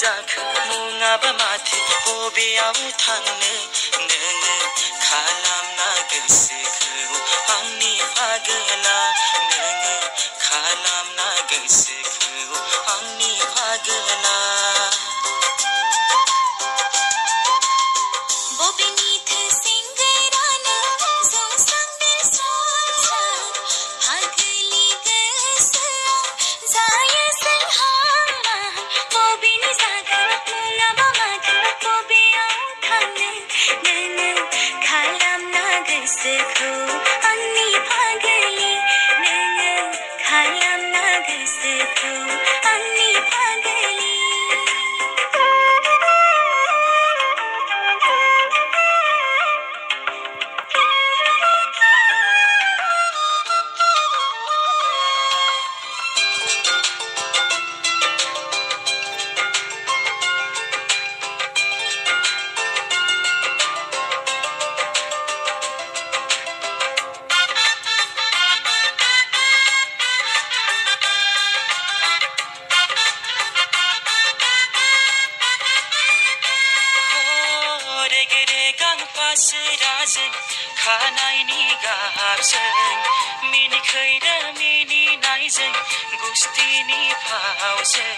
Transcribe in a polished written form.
जाखो मुङाबा माथो बबेयाव थांनो नोङो खालामना गोसोखौ आंनि पागला नोङो खालामना गोसोखौ आंनि पागला खानायनि गाबजों मिनिखैरो मिनिनायजों गुस्थिनि फावजों